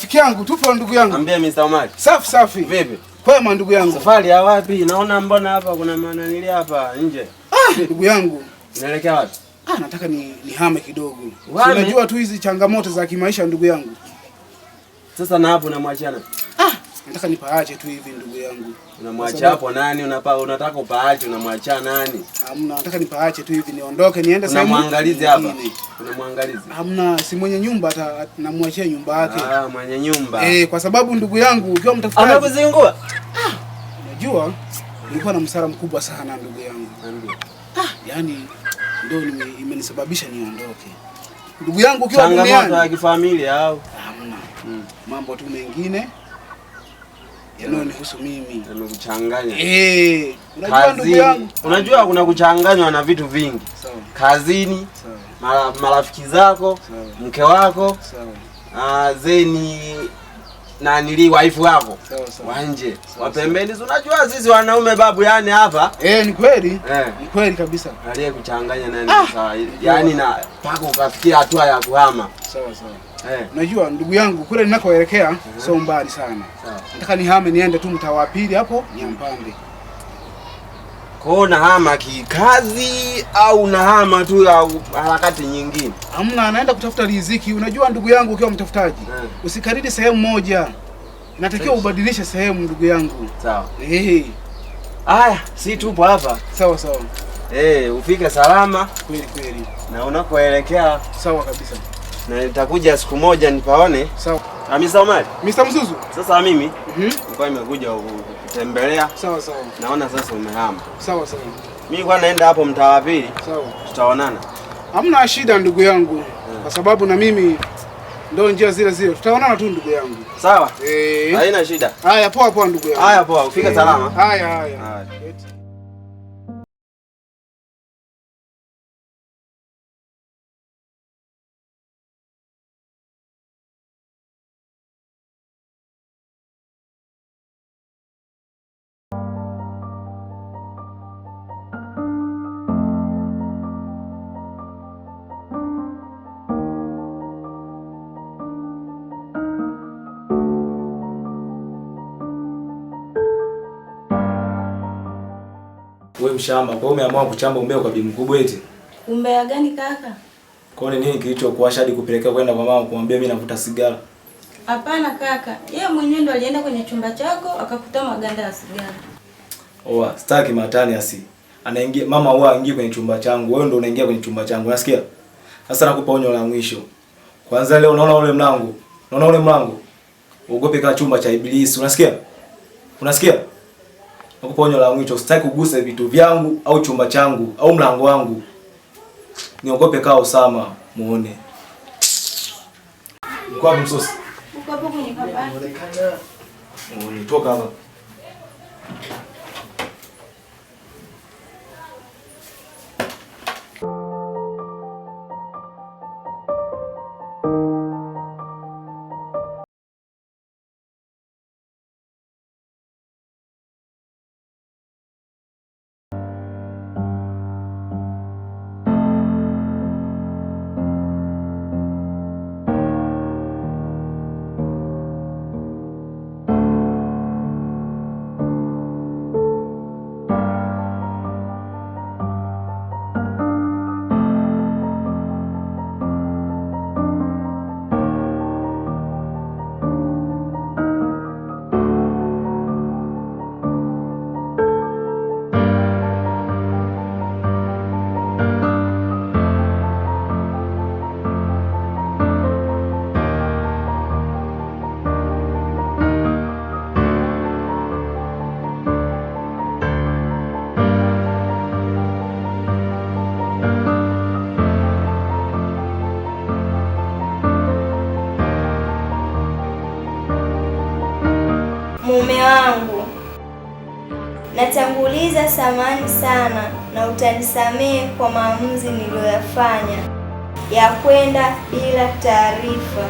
Rafiki yangu, tupo ndugu yangu. Ambia Mr. Omari. Safi safi. Vipi? Kwema ndugu yangu. Safari ya wapi? Naona mbona hapa kuna mananili hapa nje. Ndugu yangu. Unaelekea wapi? Nataka nihame kidogo. Unajua tu hizi changamoto za kimaisha ndugu yangu. Sasa na hapo unamwachana? Nataka nipaache tu hivi ndugu yangu. Unamwacha hapo nani? Unataka upaache, unamwacha nani? Hamna, nataka nipaache tu hivi niondoke niende sehemu. Unamwangalizi hapa. Unamwangalizi. Hamna, si mwenye nyumba namwachia nyumba yake. Mwenye nyumba. Kwa sababu ndugu yangu ukiwa mtafutaji. Amekuzingua? Unajua nilikuwa na msara mkubwa sana ndugu yangu. Yaani ndio imenisababisha niondoke. Ndugu yangu ukiwa duniani. Changamoto ya kifamilia au? Hamna. Mambo tu mengine yanayonihusu mimi. Yanakuchanganya. Unajua ndugu yangu. Unajua kuna kuchanganywa na vitu vingi. Sawa. Kazini, sawa. Marafiki zako, sawa. Mke wako, sawa. Zeni na wife wako. Sawa sawa. Wanje. Wapembeni, unajua sisi wanaume babu yani hapa. Ni kweli. Ni kweli kabisa. Aliye kuchanganya nani sawa. Yaani na pako ukafikia hatua ya kuhama. Sawa sawa. Unajua ndugu yangu kule ninakoelekea sio mbali sana. Nataka nihame niende tu mtaa wa pili hapo Nyampande. Kwa nahama kikazi au nahama tu ya harakati nyingine? Hamna, naenda kutafuta riziki. Unajua ndugu yangu ukiwa mtafutaji, usikaridi sehemu moja. Inatakiwa ubadilishe sehemu ndugu yangu. Sawa. Aya, si tupo hapa. Sawa sawa. Ufike salama. Kweli kweli. Na unakoelekea sawa kabisa. Na nitakuja siku moja nipaone. Sawa. Mr. Omari. Mr. Mzuzu. Sasa mimi nilikuwa nimekuja kutembelea. Sawa sawa. Naona sasa umehama. Sawa sawa. Mimi kwa naenda hapo mtaa wa pili. Sawa. Tutaonana. Hamna shida ndugu yangu. Kwa sababu na mimi ndio njia zile zile. Tutaonana tu ndugu yangu. Sawa? Haina shida. Haya poa poa ndugu yangu. Haya poa, ufike salama. Haya. Wewe mshamba, kwa hiyo umeamua kuchamba umbea kwa bibi mkubwa eti? Umbea gani kaka? Kwa nini kilichokuasha hadi kupelekea kwenda kwa mama kumwambia mimi navuta sigara? Hapana kaka, yeye mwenyewe ndo alienda kwenye chumba chako akakuta maganda ya sigara. Sitaki matani asi. Anaingia mama huwa aingie kwenye chumba changu, wewe ndo unaingia kwenye chumba changu. Unasikia? Sasa nakupa onyo la mwisho. Kwanza leo unaona ule mlango? Unaona ule mlango? Uogope kama chumba cha ibilisi. Unasikia? Unasikia? Nakupa onyo la mwisho, sitaki kugusa vitu vyangu au chumba changu au mlango wangu. Niogope kama Osama, muone. Uko wapi msosi? Uko hapo kwenye kabati. Muone, toka hapa. Mume wangu, natanguliza samahani sana na utanisamehe kwa maamuzi niliyoyafanya ya kwenda bila taarifa.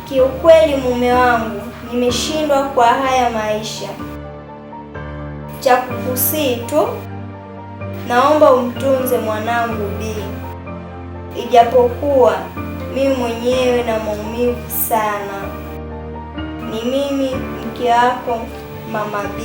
Kiukweli mume wangu, nimeshindwa kwa haya maisha. Cha kukusii tu, naomba umtunze mwanangu Bi. Ijapokuwa mimi mwenyewe na maumivu sana. Ni mimi mke wako Mama B.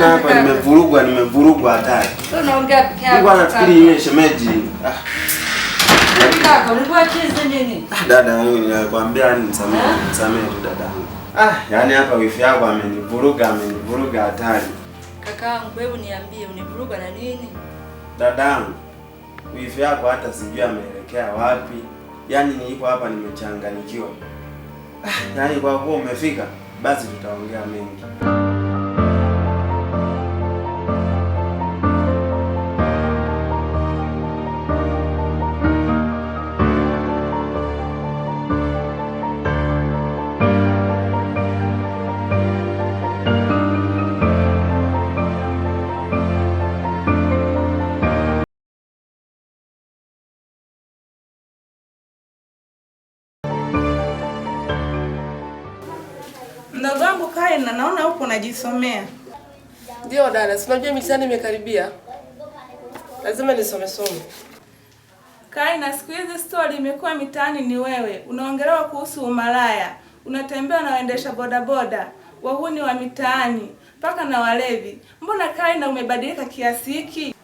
Hapa nimevurugwa hatari. Sio unaongea peke yako. Mungu anafikiri yeye shemeji. Kaka, ulikuwa chizi nini? Dada, ninakwambia nisamee tu dada. Yaani hapa wifi yako amenivuruga hatari. Kakaangu, hebu niambie univuruga na nini? Dadangu, wifi yako hata sijui ameelekea wapi. Yaani nilipo hapa nimechanganyikiwa. Yaani kwa kuwa umefika, basi tutaongea mengi. Mdogo wangu Kaina, naona huko unajisomea. Ndio dada, si unajua mitihani imekaribia. Lazima nisome. Kaina, siku hizi story imekuwa mitaani ni wewe. Unaongelewa kuhusu umalaya. Unatembea na waendesha bodaboda, wahuni wa mitaani, mpaka na walevi. Mbona Kaina umebadilika kiasi hiki?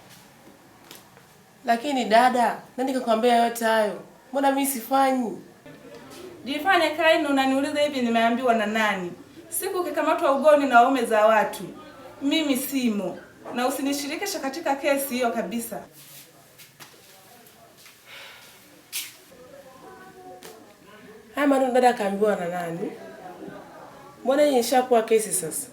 Lakini dada, nani kakwambia yote hayo? Mbona mimi sifanyi? Jifanye Kaina, unaniuliza hivi nimeambiwa na nani? Siku ukikamatwa ugoni na waume za watu, mimi simo. Na usinishirikishe katika kesi hiyo kabisa. Haya maneno dada kaambiwa na nani? Mbona hii ishakuwa kesi sasa?